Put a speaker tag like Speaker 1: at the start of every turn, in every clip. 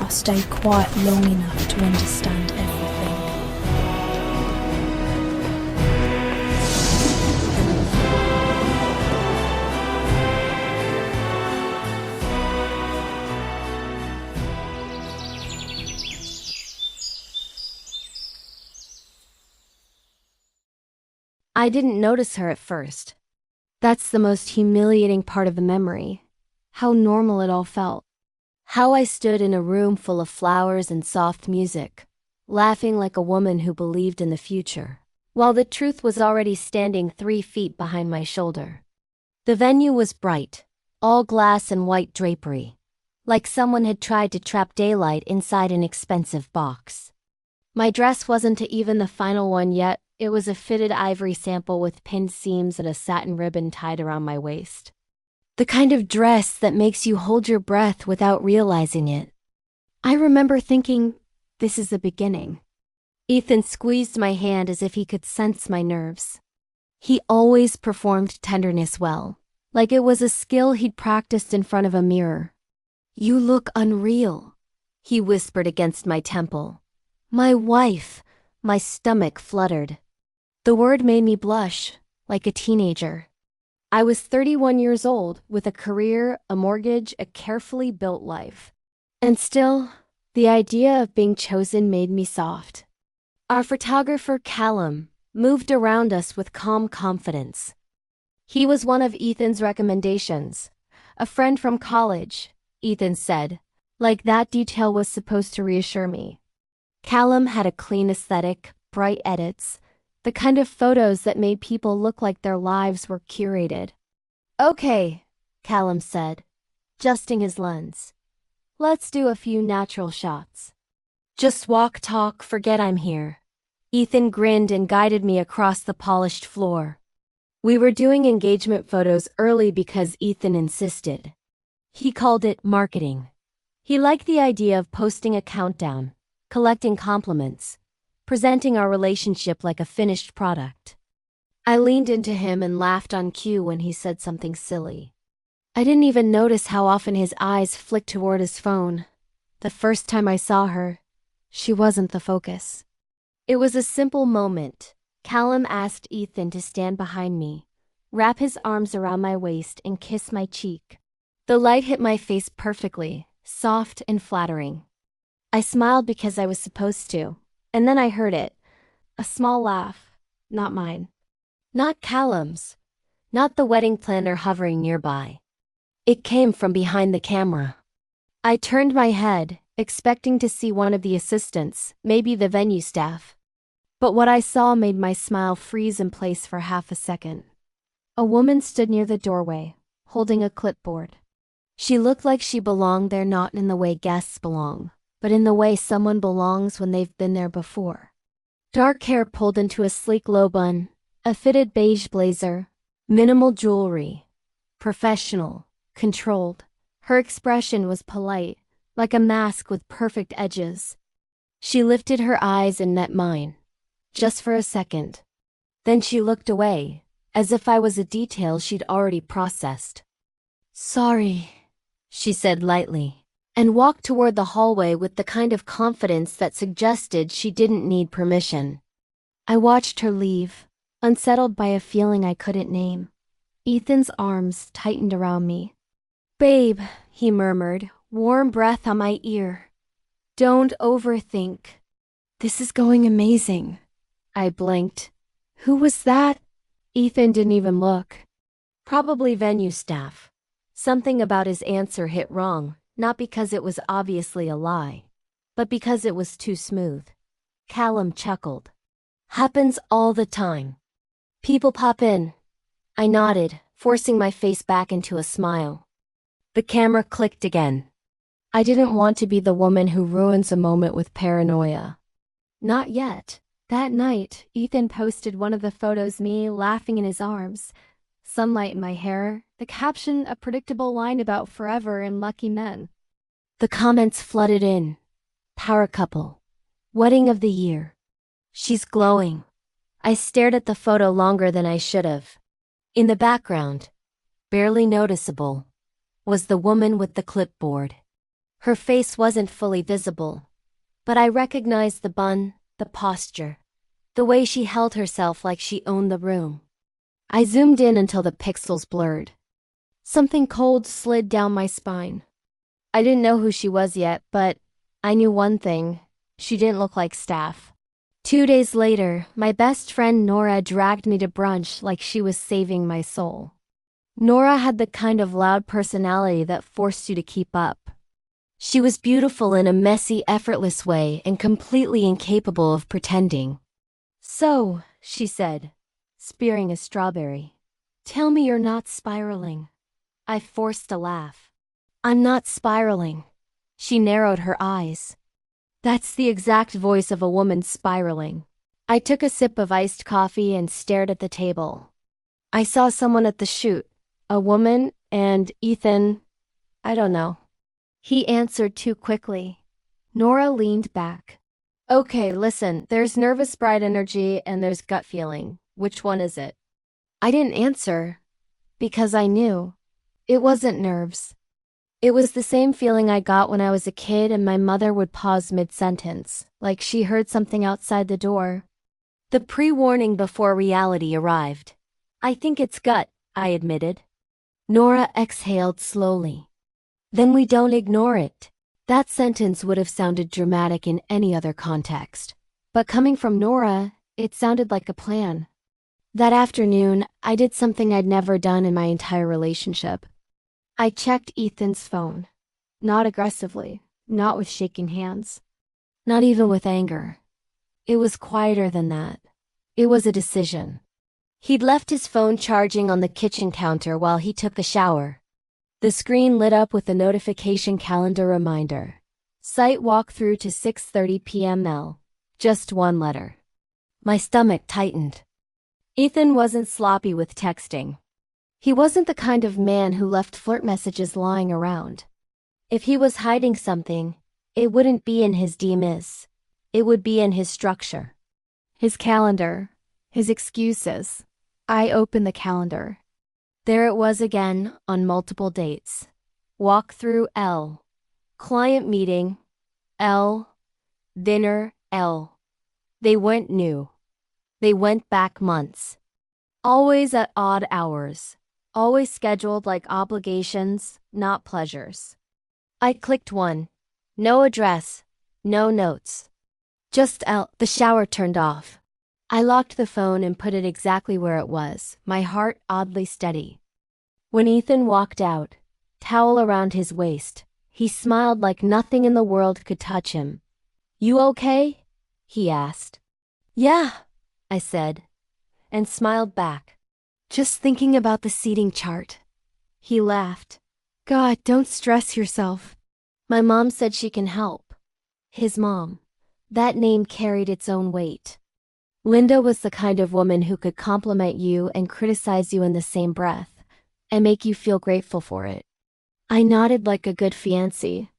Speaker 1: I stayed quiet long enough to understand everything.
Speaker 2: I didn't notice her at first. That's the most humiliating part of the memory. How normal it all felt. How I stood in a room full of flowers and soft music, laughing like a woman who believed in the future, while the truth was already standing 3 feet behind my shoulder. The venue was bright, all glass and white drapery, like someone had tried to trap daylight inside an expensive box. My dress wasn't even the final one yet. It was a fitted ivory sample with pinned seams and a satin ribbon tied around my waist. The kind of dress that makes you hold your breath without realizing it. I remember thinking, this is the beginning. Ethan squeezed my hand as if he could sense my nerves. He always performed tenderness well, like it was a skill he'd practiced in front of a mirror. "You look unreal," he whispered against my temple. "My wife." My stomach fluttered. The word made me blush, like a teenager. I was 31 years old, with a career, a mortgage, a carefully built life. And still, the idea of being chosen made me soft. Our photographer, Callum, moved around us with calm confidence. He was one of Ethan's recommendations. A friend from college, Ethan said, like that detail was supposed to reassure me. Callum had a clean aesthetic, bright edits, the kind of photos that made people look like their lives were curated. "Okay," Callum said, adjusting his lens. "Let's do a few natural shots. Just walk, talk, forget I'm here." Ethan grinned and guided me across the polished floor. We were doing engagement photos early because Ethan insisted. He called it marketing. He liked the idea of posting a countdown, collecting compliments, presenting our relationship like a finished product. I leaned into him and laughed on cue when he said something silly. I didn't even notice how often his eyes flicked toward his phone. The first time I saw her, she wasn't the focus. It was a simple moment. Callum asked Ethan to stand behind me, wrap his arms around my waist and kiss my cheek. The light hit my face perfectly, soft and flattering. I smiled because I was supposed to. And then I heard it. A small laugh. Not mine. Not Callum's. Not the wedding planner hovering nearby. It came from behind the camera. I turned my head, expecting to see one of the assistants, maybe the venue staff. But what I saw made my smile freeze in place for half a second. A woman stood near the doorway, holding a clipboard. She looked like she belonged there, not in the way guests belong, but in the way someone belongs when they've been there before. Dark hair pulled into a sleek low bun, a fitted beige blazer, minimal jewelry. Professional, controlled. Her expression was polite, like a mask with perfect edges. She lifted her eyes and met mine, just for a second. Then she looked away, as if I was a detail she'd already processed. "Sorry," she said lightly, and walked toward the hallway with the kind of confidence that suggested she didn't need permission. I watched her leave, unsettled by a feeling I couldn't name. Ethan's arms tightened around me. "Babe," he murmured, warm breath on my ear. "Don't overthink. This is going amazing." I blinked. "Who was that?" Ethan didn't even look. Probably venue staff. Something about his answer hit wrong. Not because it was obviously a lie, but because it was too smooth. Callum chuckled. "Happens all the time. People pop in." I nodded, forcing my face back into a smile. The camera clicked again. I didn't want to be the woman who ruins a moment with paranoia. Not yet. That night, Ethan posted one of the photos, me laughing in his arms. Sunlight in my hair, the caption a predictable line about forever and lucky men. The comments flooded in. Power couple. Wedding of the year. She's glowing. I stared at the photo longer than I should have. In the background, barely noticeable, was the woman with the clipboard. Her face wasn't fully visible, but I recognized the bun, the posture, the way she held herself like she owned the room. I zoomed in until the pixels blurred. Something cold slid down my spine. I didn't know who she was yet, but I knew one thing: she didn't look like Staff. 2 days later, my best friend Nora dragged me to brunch like she was saving my soul. Nora had the kind of loud personality that forced you to keep up. She was beautiful in a messy, effortless way and completely incapable of pretending. "So," she said, spearing a strawberry, "tell me you're not spiraling." I forced a laugh. "I'm not spiraling." She narrowed her eyes. That's the exact voice of a woman spiraling. I took a sip of iced coffee and stared at the table. I saw someone at the shoot, a woman, and Ethan, I don't know. He answered too quickly. Nora leaned back. "Okay, listen, there's nervous bright energy and there's gut feeling. Which one is it?" I didn't answer, because I knew. It wasn't nerves. It was the same feeling I got when I was a kid and my mother would pause mid-sentence, like she heard something outside the door. The pre-warning before reality arrived. "I think it's gut," I admitted. Nora exhaled slowly. "Then we don't ignore it." That sentence would have sounded dramatic in any other context, but coming from Nora, it sounded like a plan. That afternoon, I did something I'd never done in my entire relationship. I checked Ethan's phone. Not aggressively, not with shaking hands, not even with anger. It was quieter than that. It was a decision. He'd left his phone charging on the kitchen counter while he took a shower. The screen lit up with a notification calendar reminder. Site walkthrough to 6:30 p.m. Just one letter. My stomach tightened. Ethan wasn't sloppy with texting. He wasn't the kind of man who left flirt messages lying around. If he was hiding something, it wouldn't be in his DMs. It would be in his structure. His calendar. His excuses. I opened the calendar. There it was again, on multiple dates. Walkthrough L. Client meeting L. Dinner L. They weren't new. They went back months. Always at odd hours. Always scheduled like obligations, not pleasures. I clicked one. No address. No notes. Just L. The shower turned off. I locked the phone and put it exactly where it was, my heart oddly steady. When Ethan walked out, towel around his waist, he smiled like nothing in the world could touch him. "You okay?" he asked. "Yeah," I said, and smiled back. "Just thinking about the seating chart." He laughed. "God, don't stress yourself. My mom said she can help." His mom. That name carried its own weight. Linda was the kind of woman who could compliment you and criticize you in the same breath, and make you feel grateful for it. I nodded like a good fiancé.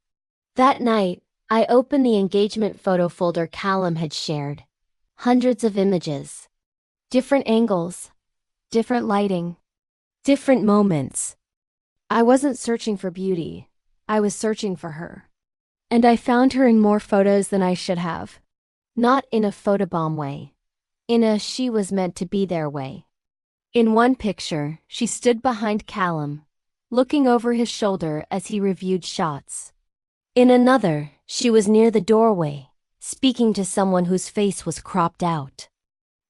Speaker 2: That night, I opened the engagement photo folder Callum had shared. Hundreds of images. Different angles. Different lighting. Different moments. I wasn't searching for beauty. I was searching for her. And I found her in more photos than I should have. Not in a photobomb way. In a she was meant to be there way. In one picture, she stood behind Callum, looking over his shoulder as he reviewed shots. In another, she was near the doorway, speaking to someone whose face was cropped out.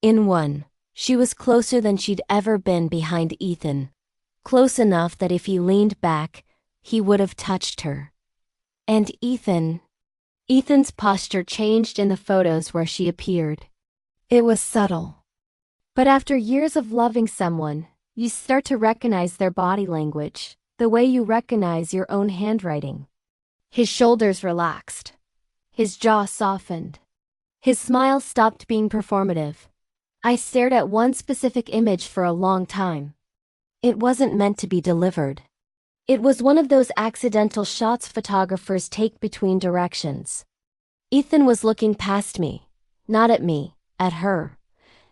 Speaker 2: In one, she was closer than she'd ever been behind Ethan. Close enough that if he leaned back, he would have touched her. And Ethan's posture changed in the photos where she appeared. It was subtle. But after years of loving someone, you start to recognize their body language, the way you recognize your own handwriting. His shoulders relaxed. His jaw softened. His smile stopped being performative. I stared at one specific image for a long time. It wasn't meant to be delivered. It was one of those accidental shots photographers take between directions. Ethan was looking past me, not at me, at her,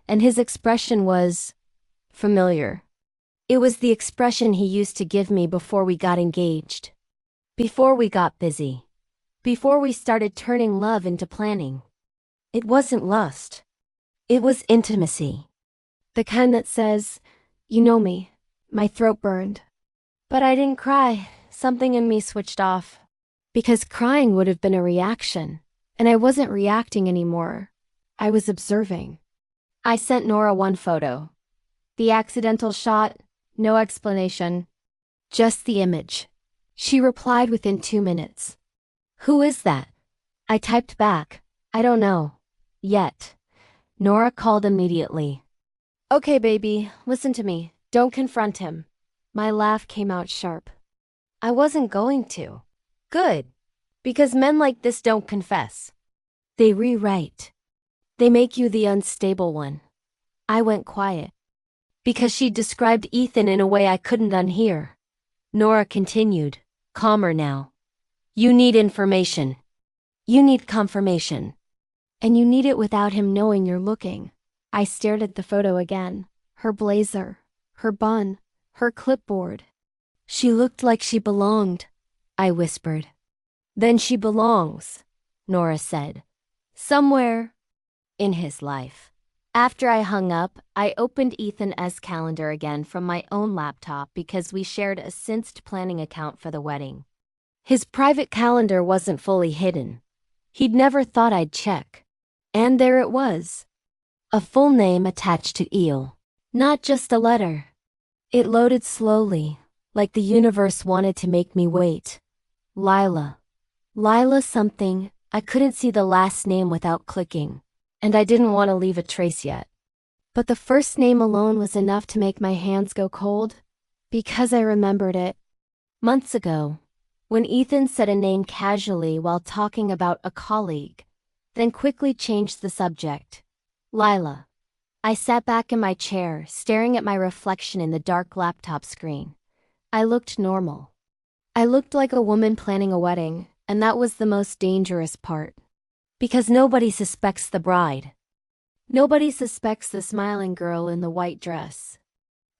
Speaker 2: and his expression was familiar. It was the expression he used to give me before we got engaged. Before we got busy. Before we started turning love into planning. It wasn't lust. It was intimacy. The kind that says, "You know me." My throat burned. But I didn't cry. Something in me switched off. Because crying would have been a reaction. And I wasn't reacting anymore. I was observing. I sent Nora one photo. The accidental shot, no explanation. Just the image. She replied within 2 minutes. "Who is that?" I typed back, "I don't know. Yet." Nora called immediately. "Okay, baby, listen to me. Don't confront him." My laugh came out sharp. I wasn't going to. Good. Because men like this don't confess. They rewrite. They make you the unstable one. I went quiet. Because she described Ethan in a way I couldn't unhear. Nora continued, calmer now. "You need information. You need confirmation. And you need it without him knowing you're looking." I stared at the photo again. Her blazer, her bun, her clipboard. "She looked like she belonged," I whispered. "Then she belongs," Nora said. "Somewhere in his life." After I hung up, I opened Ethan's calendar again from my own laptop because we shared a synced planning account for the wedding. His private calendar wasn't fully hidden. He'd never thought I'd check. And there it was. A full name attached to Eel. Not just a letter. It loaded slowly, like the universe wanted to make me wait. Lila. Lila something. I couldn't see the last name without clicking. And I didn't want to leave a trace yet. But the first name alone was enough to make my hands go cold, because I remembered it. Months ago, when Ethan said a name casually while talking about a colleague, then quickly changed the subject. Lila. I sat back in my chair, staring at my reflection in the dark laptop screen. I looked normal. I looked like a woman planning a wedding, and that was the most dangerous part. Because nobody suspects the bride. Nobody suspects the smiling girl in the white dress.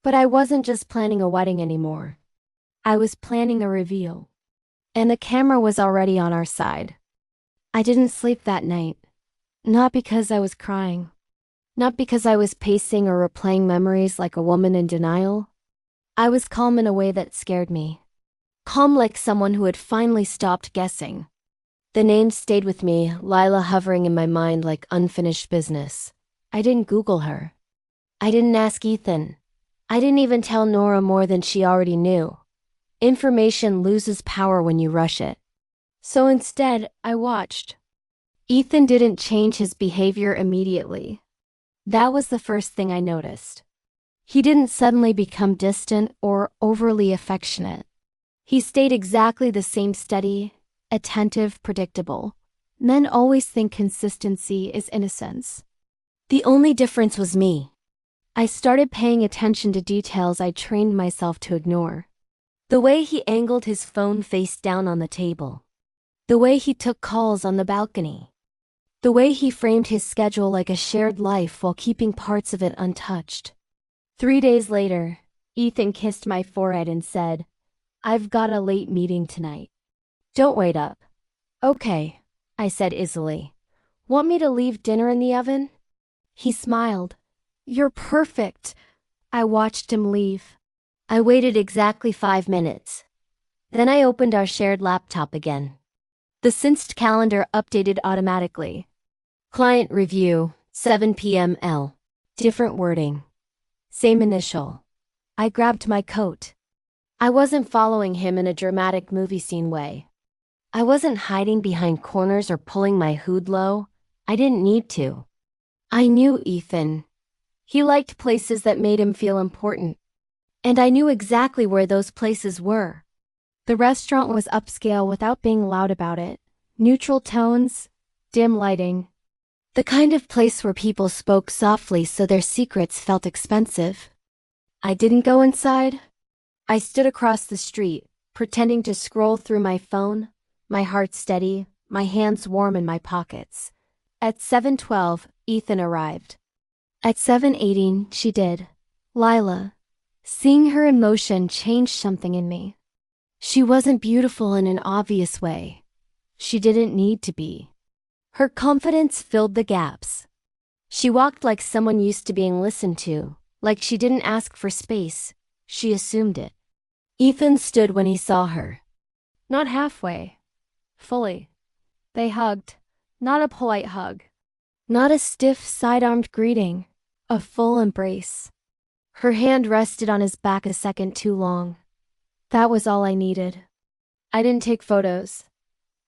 Speaker 2: But I wasn't just planning a wedding anymore. I was planning a reveal. And the camera was already on our side. I didn't sleep that night. Not because I was crying. Not because I was pacing or replaying memories like a woman in denial. I was calm in a way that scared me. Calm like someone who had finally stopped guessing. The name stayed with me, Lila hovering in my mind like unfinished business. I didn't Google her. I didn't ask Ethan. I didn't even tell Nora more than she already knew. Information loses power when you rush it. So instead, I watched. Ethan didn't change his behavior immediately. That was the first thing I noticed. He didn't suddenly become distant or overly affectionate. He stayed exactly the same steady, attentive, predictable. Men always think consistency is innocence. The only difference was me. I started paying attention to details I trained myself to ignore. The way he angled his phone face down on the table. The way he took calls on the balcony. The way he framed his schedule like a shared life while keeping parts of it untouched. 3 days later, Ethan kissed my forehead and said, "I've got a late meeting tonight. Don't wait up." "Okay," I said easily. "Want me to leave dinner in the oven?" He smiled. "You're perfect." I watched him leave. I waited exactly 5 minutes. Then I opened our shared laptop again. The synced calendar updated automatically. Client review, 7 p.m. L. Different wording. Same initial. I grabbed my coat. I wasn't following him in a dramatic movie scene way. I wasn't hiding behind corners or pulling my hood low. I didn't need to. I knew Ethan. He liked places that made him feel important. And I knew exactly where those places were. The restaurant was upscale without being loud about it. Neutral tones, dim lighting. The kind of place where people spoke softly so their secrets felt expensive. I didn't go inside. I stood across the street, pretending to scroll through my phone, my heart steady, my hands warm in my pockets. At 7:12, Ethan arrived. At 7:18, she did. Lila. Seeing her in motion changed something in me. She wasn't beautiful in an obvious way. She didn't need to be. Her confidence filled the gaps. She walked like someone used to being listened to, like she didn't ask for space, she assumed it. Ethan stood when he saw her. Not halfway. Fully. They hugged. Not a polite hug. Not a stiff, side-armed greeting. A full embrace. Her hand rested on his back a second too long. That was all I needed. I didn't take photos.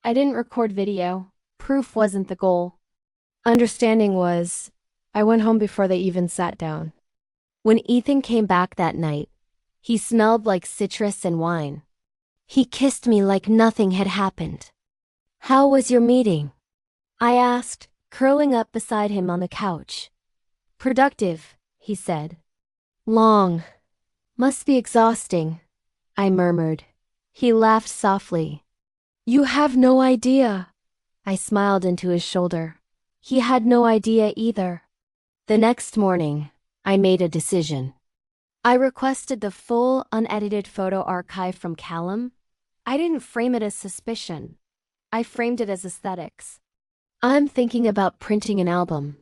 Speaker 2: I didn't record video. Proof wasn't the goal. Understanding was, I went home before they even sat down. When Ethan came back that night, he smelled like citrus and wine. He kissed me like nothing had happened. How was your meeting? I asked, curling up beside him on the couch. Productive, he said. Long. Must be exhausting, I murmured. He laughed softly. You have no idea. I smiled into his shoulder. He had no idea either. The next morning, I made a decision. I requested the full, unedited photo archive from Callum. I didn't frame it as suspicion. I framed it as aesthetics. I'm thinking about printing an album,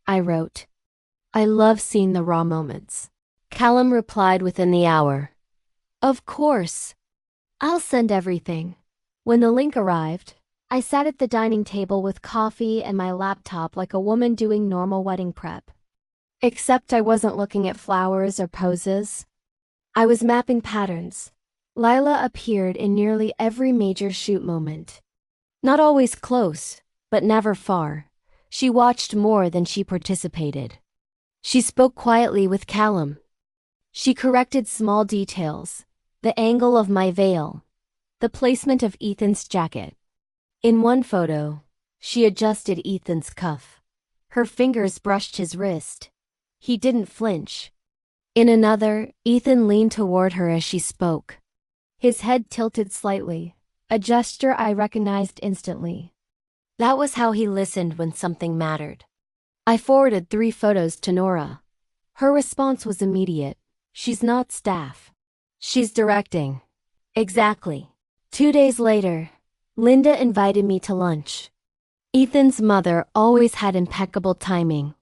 Speaker 2: I wrote. I love seeing the raw moments. Callum replied within the hour. Of course. I'll send everything. When the link arrived, I sat at the dining table with coffee and my laptop like a woman doing normal wedding prep. Except I wasn't looking at flowers or poses. I was mapping patterns. Lila appeared in nearly every major shoot moment. Not always close, but never far. She watched more than she participated. She spoke quietly with Callum. She corrected small details, the angle of my veil, the placement of Ethan's jacket. In one photo, she adjusted Ethan's cuff. Her fingers brushed his wrist. He didn't flinch. In another, Ethan leaned toward her as she spoke. His head tilted slightly, a gesture I recognized instantly. That was how he listened when something mattered. I forwarded 3 photos to Nora. Her response was immediate. She's not staff. She's directing. Exactly. 2 days later, Linda invited me to lunch. Ethan's mother always had impeccable timing.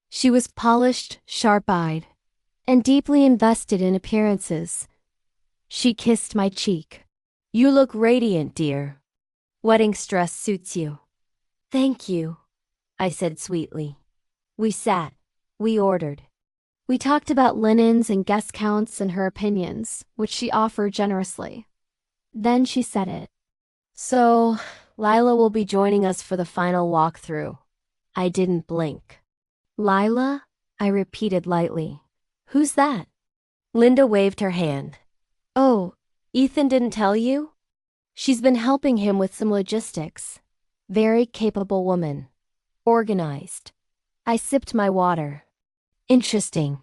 Speaker 2: She was polished, sharp-eyed, and deeply invested in appearances. She kissed my cheek. You look radiant, dear. Wedding stress suits you. Thank you, I said sweetly. We sat. We ordered. We talked about linens and guest counts and her opinions, which she offered generously. Then she said it. So, Lila will be joining us for the final walkthrough. I didn't blink. Lila? I repeated lightly. Who's that? Linda waved her hand. Oh, Ethan didn't tell you? She's been helping him with some logistics. Very capable woman. Organized. I sipped my water. Interesting.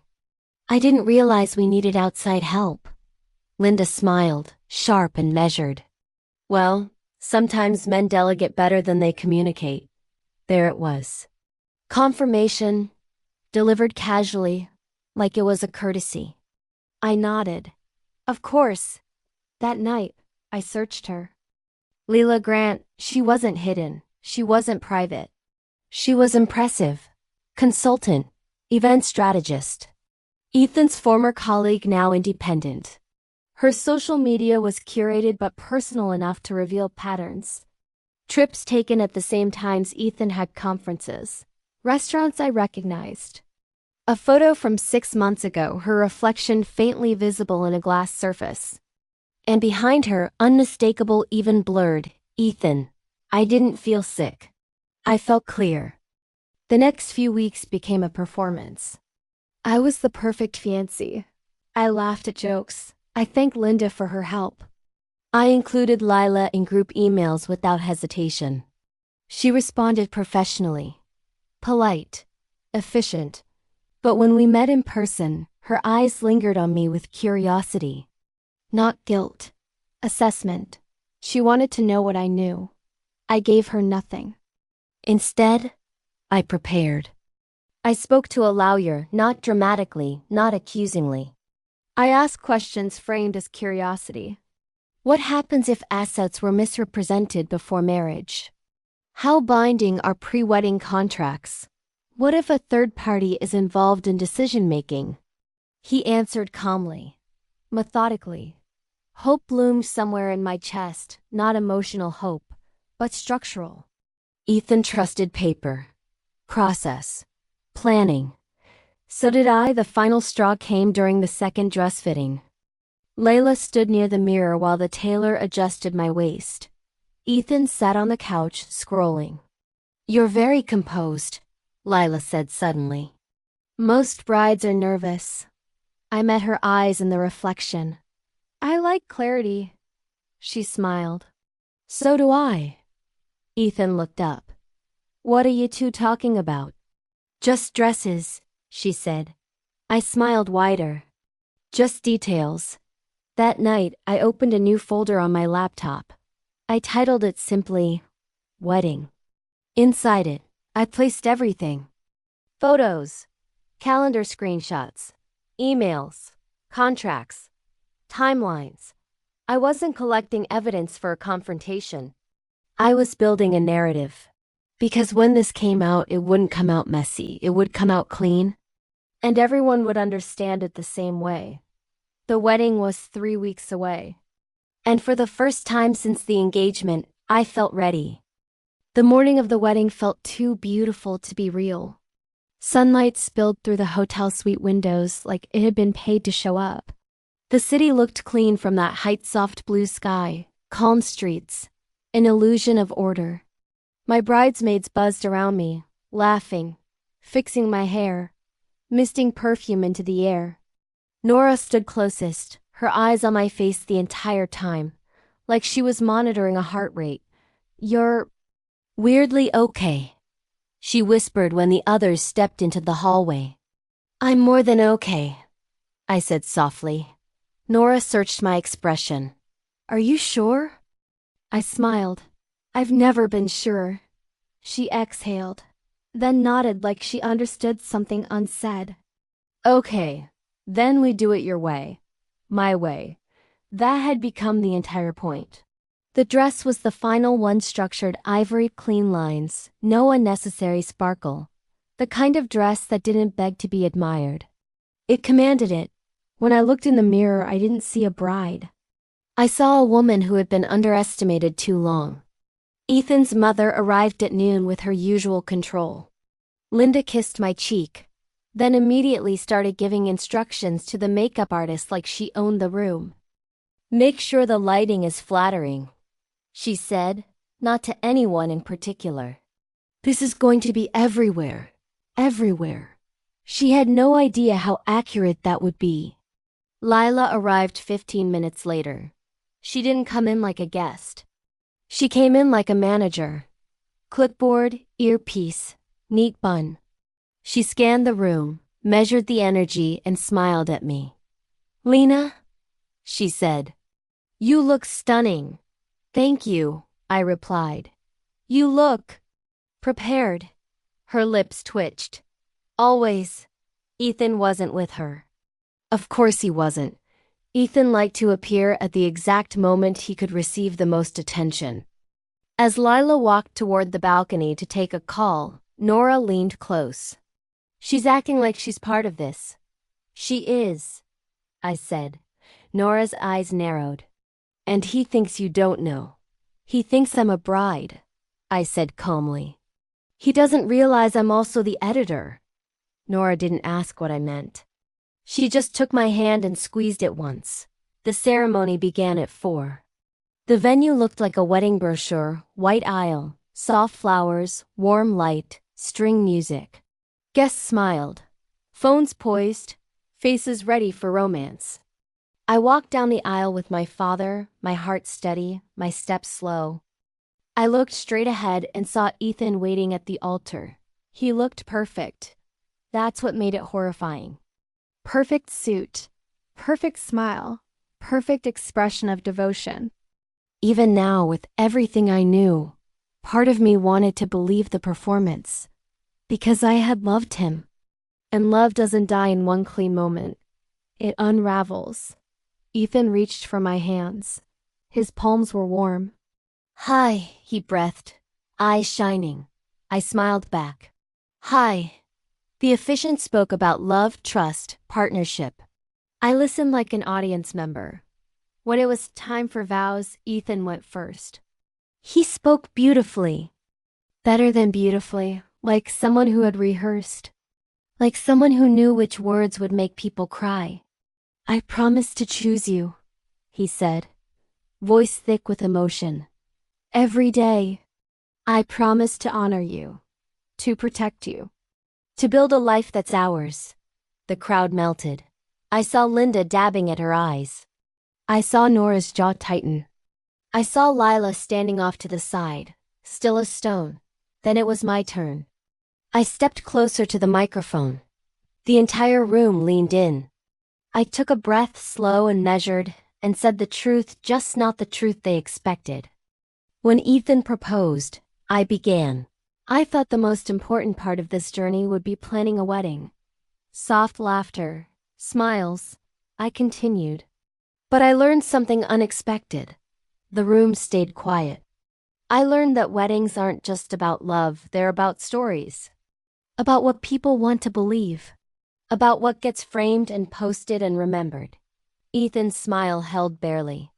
Speaker 2: I didn't realize we needed outside help. Linda smiled, sharp and measured. Well, sometimes men delegate better than they communicate. There it was. Confirmation, delivered casually, like it was a courtesy. I nodded. Of course. That night, I searched her. Leela Grant, she wasn't hidden. She wasn't private. She was impressive. Consultant. Event strategist. Ethan's former colleague, now independent. Her social media was curated but personal enough to reveal patterns. Trips taken at the same times Ethan had conferences. Restaurants I recognized. A photo from 6 months ago, her reflection faintly visible in a glass surface. And behind her, unmistakable, even blurred, Ethan. I didn't feel sick. I felt clear. The next few weeks became a performance. I was the perfect fiancé. I laughed at jokes. I thanked Linda for her help. I included Lila in group emails without hesitation. She responded professionally. Polite. Efficient. But when we met in person, her eyes lingered on me with curiosity. Not guilt. Assessment. She wanted to know what I knew. I gave her nothing. Instead, I prepared. I spoke to a lawyer, not dramatically, not accusingly. I asked questions framed as curiosity. What happens if assets were misrepresented before marriage? How binding are pre-wedding contracts? What if a third party is involved in decision-making? He answered calmly, methodically. Hope bloomed somewhere in my chest, not emotional hope, but structural. Ethan trusted paper, process, planning. So did I. The final straw came during the second dress fitting. Layla stood near the mirror while the tailor adjusted my waist. Ethan sat on the couch, scrolling. "You're very composed," Lila said suddenly. "Most brides are nervous." I met her eyes in the reflection. "I like clarity." She smiled. "So do I." Ethan looked up. "What are you two talking about?" "Just dresses," she said. I smiled wider. "Just details." That night, I opened a new folder on my laptop. I titled it simply, Wedding. Inside it, I placed everything. Photos, calendar screenshots, emails, contracts, timelines. I wasn't collecting evidence for a confrontation. I was building a narrative. Because when this came out, it wouldn't come out messy, it would come out clean. And everyone would understand it the same way. The wedding was 3 weeks away. And for the first time since the engagement, I felt ready. The morning of the wedding felt too beautiful to be real. Sunlight spilled through the hotel suite windows like it had been paid to show up. The city looked clean from that height, soft blue sky, calm streets, an illusion of order. My bridesmaids buzzed around me, laughing, fixing my hair, misting perfume into the air. Nora stood closest, her eyes on my face the entire time, like she was monitoring a heart rate. "You're weirdly okay," she whispered when the others stepped into the hallway. "I'm more than okay," I said softly. Nora searched my expression. "Are you sure?" I smiled. "I've never been sure." She exhaled, then nodded like she understood something unsaid. "Okay. Then we do it your way. My way." That had become the entire point. The dress was the final one, structured ivory, clean lines, no unnecessary sparkle. The kind of dress that didn't beg to be admired. It commanded it. When I looked in the mirror, I didn't see a bride. I saw a woman who had been underestimated too long. Ethan's mother arrived at noon with her usual control. Linda kissed my cheek, then immediately started giving instructions to the makeup artist like she owned the room. "Make sure the lighting is flattering," she said, not to anyone in particular. "This is going to be everywhere. Everywhere." She had no idea how accurate that would be. Lila arrived 15 minutes later. She didn't come in like a guest. She came in like a manager. Clipboard, earpiece, neat bun. She scanned the room, measured the energy, and smiled at me. "Lena," she said, "you look stunning." "Thank you," I replied. "You look prepared." Her lips twitched. "Always." Ethan wasn't with her. Of course he wasn't. Ethan liked to appear at the exact moment he could receive the most attention. As Lila walked toward the balcony to take a call, Nora leaned close. "She's acting like she's part of this." "She is," I said. Nora's eyes narrowed. "And he thinks you don't know. He thinks I'm a bride," I said calmly. "He doesn't realize I'm also the editor." Nora didn't ask what I meant. She just took my hand and squeezed it once. The ceremony began at 4. The venue looked like a wedding brochure, white aisle, soft flowers, warm light, string music. Guests smiled, phones poised, faces ready for romance. I walked down the aisle with my father, my heart steady, my steps slow. I looked straight ahead and saw Ethan waiting at the altar. He looked perfect. That's what made it horrifying. Perfect suit, perfect smile, perfect expression of devotion. Even now, with everything I knew, part of me wanted to believe the performance. Because I had loved him. And love doesn't die in one clean moment. It unravels. Ethan reached for my hands. His palms were warm. "Hi," he breathed, eyes shining. I smiled back. "Hi." The officiant spoke about love, trust, partnership. I listened like an audience member. When it was time for vows, Ethan went first. He spoke beautifully. Better than beautifully, like someone who had rehearsed. Like someone who knew which words would make people cry. "I promise to choose you," he said, voice thick with emotion. "Every day. I promise to honor you, to protect you, to build a life that's ours." The crowd melted. I saw Linda dabbing at her eyes. I saw Nora's jaw tighten. I saw Lila standing off to the side, still as stone. Then it was my turn. I stepped closer to the microphone. The entire room leaned in. I took a breath, slow and measured, and said the truth, just not the truth they expected. When Ethan proposed, I began. I thought the most important part of this journey would be planning a wedding. Soft laughter, smiles. I continued. But I learned something unexpected. The room stayed quiet. I learned that weddings aren't just about love, they're about stories. About what people want to believe. About what gets framed and posted and remembered. Ethan's smile held barely.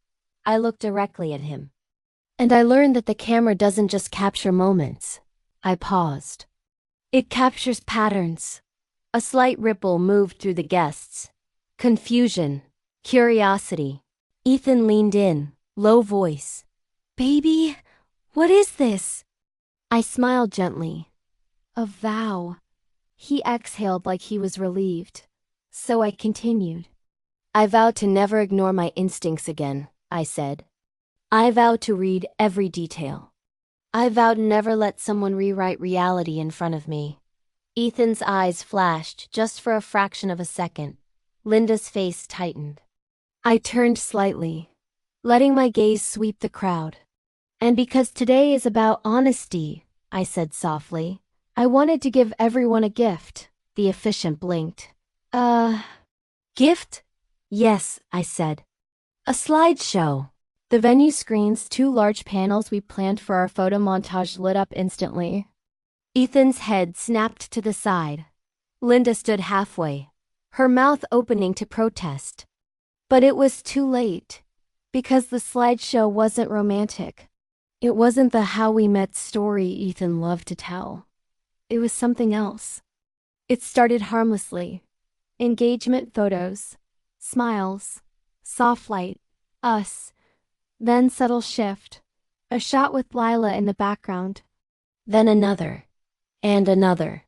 Speaker 2: I looked directly at him. And I learned that the camera doesn't just capture moments. I paused. It captures patterns. A slight ripple moved through the guests. Confusion. Curiosity. Ethan leaned in, low voice. "Baby, what is this?" I smiled gently. "A vow." He exhaled like he was relieved. So I continued. "I vow to never ignore my instincts again," I said. "I vow to read every detail. I vow to never let someone rewrite reality in front of me." Ethan's eyes flashed just for a fraction of a second. Linda's face tightened. I turned slightly, letting my gaze sweep the crowd. "And because today is about honesty," I said softly, "I wanted to give everyone a gift." The officiant blinked. Gift?" "Yes," I said. "A slideshow." The venue screens 2 large panels we planned for our photo montage lit up instantly. Ethan's head snapped to the side. Linda stood halfway, her mouth opening to protest. But it was too late, because the slideshow wasn't romantic. It wasn't the how we met story Ethan loved to tell. It was something else. It started harmlessly. Engagement photos, smiles, soft light, us. Then subtle shift. A shot with Lila in the background. Then another. And another.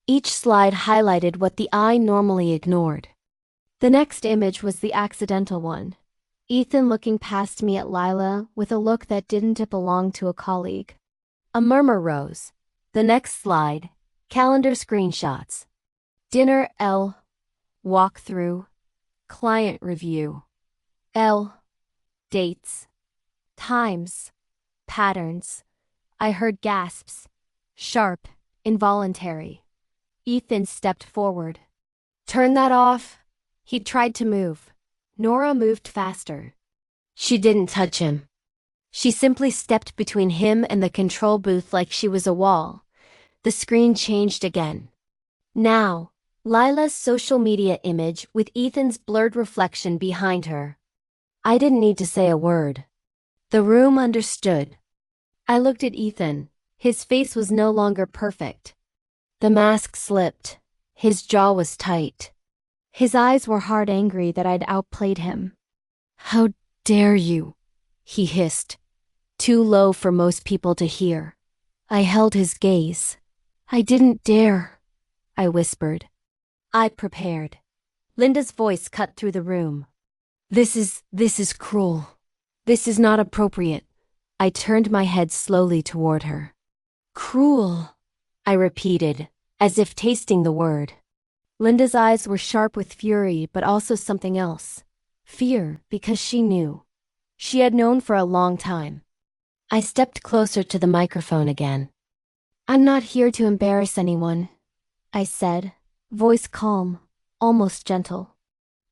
Speaker 2: Each slide highlighted what the eye normally ignored. The next image was the accidental one. Ethan looking past me at Lila with a look that didn't belong to a colleague. A murmur rose. The next slide. Calendar screenshots. Dinner L. Walkthrough. Client review. L. Dates. Times. Patterns. I heard gasps. Sharp. Involuntary. Ethan stepped forward. "Turn that off." He tried to move. Nora moved faster. She didn't touch him. She simply stepped between him and the control booth like she was a wall. The screen changed again. Now, Lila's social media image with Ethan's blurred reflection behind her. I didn't need to say a word. The room understood. I looked at Ethan. His face was no longer perfect. The mask slipped. His jaw was tight. His eyes were hard, angry that I'd outplayed him. "How dare you?" he hissed. Too low for most people to hear. I held his gaze. "I didn't dare," I whispered. "I prepared." Linda's voice cut through the room. This is cruel. This is not appropriate." I turned my head slowly toward her. "Cruel," I repeated, as if tasting the word. Linda's eyes were sharp with fury, but also something else. Fear, because she knew. She had known for a long time. I stepped closer to the microphone again. "I'm not here to embarrass anyone," I said, voice calm, almost gentle.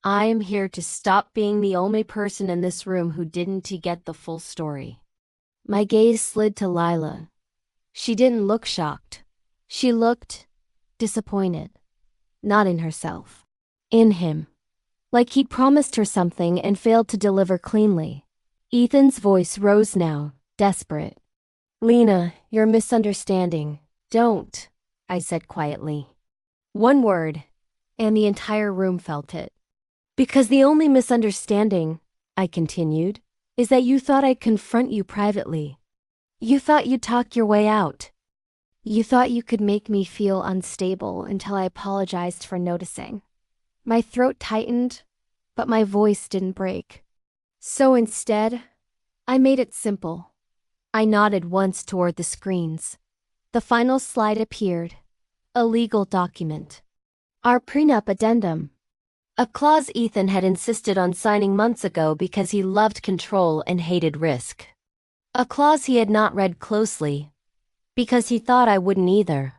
Speaker 2: I am here to stop being the only person in this room who didn't get the full story. My gaze slid to Lila. She didn't look shocked. She looked disappointed. Not in herself. In him. Like he'd promised her something and failed to deliver cleanly. Ethan's voice rose now, desperate. Lena, you're misunderstanding. Don't, I said quietly. One word, and the entire room felt it. Because the only misunderstanding, I continued, is that you thought I'd confront you privately. You thought you'd talk your way out. You thought you could make me feel unstable until I apologized for noticing. My throat tightened, but my voice didn't break. So instead, I made it simple. I nodded once toward the screens. The final slide appeared. A legal document. Our prenup addendum. A clause Ethan had insisted on signing months ago because he loved control and hated risk. A clause he had not read closely, because he thought I wouldn't either.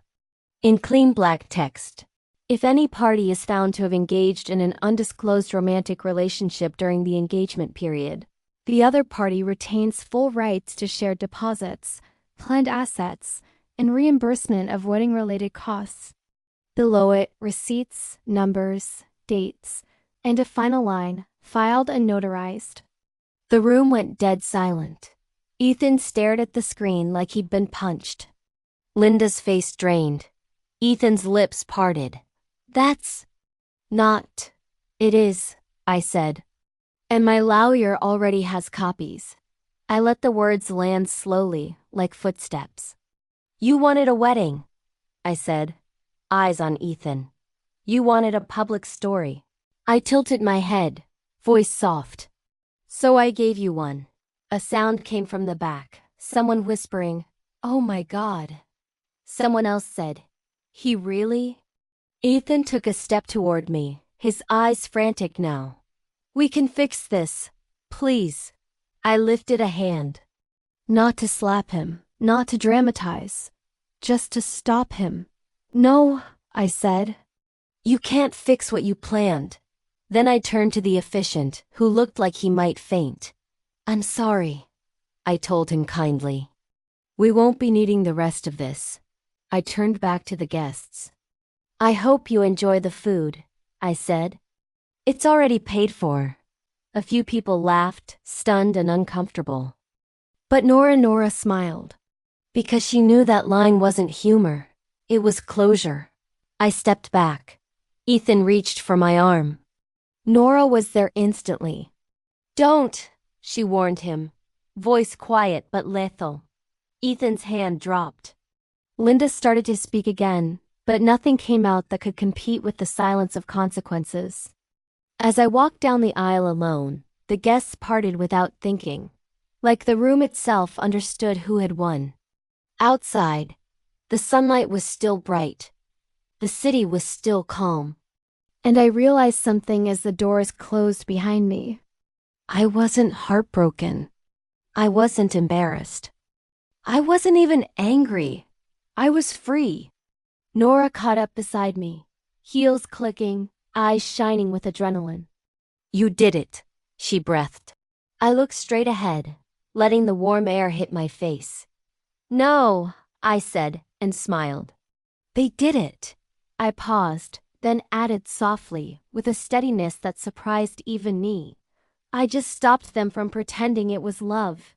Speaker 2: In clean black text, if any party is found to have engaged in an undisclosed romantic relationship during the engagement period, the other party retains full rights to shared deposits, planned assets, and reimbursement of wedding-related costs. Below it, receipts, numbers, dates, and a final line, filed and notarized. The room went dead silent. Ethan stared at the screen like he'd been punched. Linda's face drained. Ethan's lips parted. That's not. It is, I said. And my lawyer already has copies. I let the words land slowly, like footsteps. You wanted a wedding, I said, eyes on Ethan. You wanted a public story. I tilted my head, voice soft. So I gave you one. A sound came from the back, someone whispering, "Oh my God." Someone else said, "He really?" Ethan took a step toward me, his eyes frantic now. "We can fix this, please." I lifted a hand. Not to slap him, not to dramatize, just to stop him. "No," I said. "You can't fix what you planned." Then I turned to the officiant, who looked like he might faint. "I'm sorry," I told him kindly. "We won't be needing the rest of this." I turned back to the guests. "I hope you enjoy the food," I said. "It's already paid for." A few people laughed, stunned and uncomfortable. But Nora smiled. Because she knew that line wasn't humor. It was closure. I stepped back. Ethan reached for my arm. Nora was there instantly. "Don't," she warned him, voice quiet but lethal. Ethan's hand dropped. Linda started to speak again, but nothing came out that could compete with the silence of consequences. As I walked down the aisle alone, the guests parted without thinking, like the room itself understood who had won. Outside, the sunlight was still bright. The city was still calm. And I realized something as the doors closed behind me. I wasn't heartbroken. I wasn't embarrassed. I wasn't even angry. I was free. Nora caught up beside me, heels clicking, eyes shining with adrenaline. "You did it," she breathed. I looked straight ahead, letting the warm air hit my face. "No," I said, and smiled. "They did it." I paused, then added softly, with a steadiness that surprised even me. "I just stopped them from pretending it was love."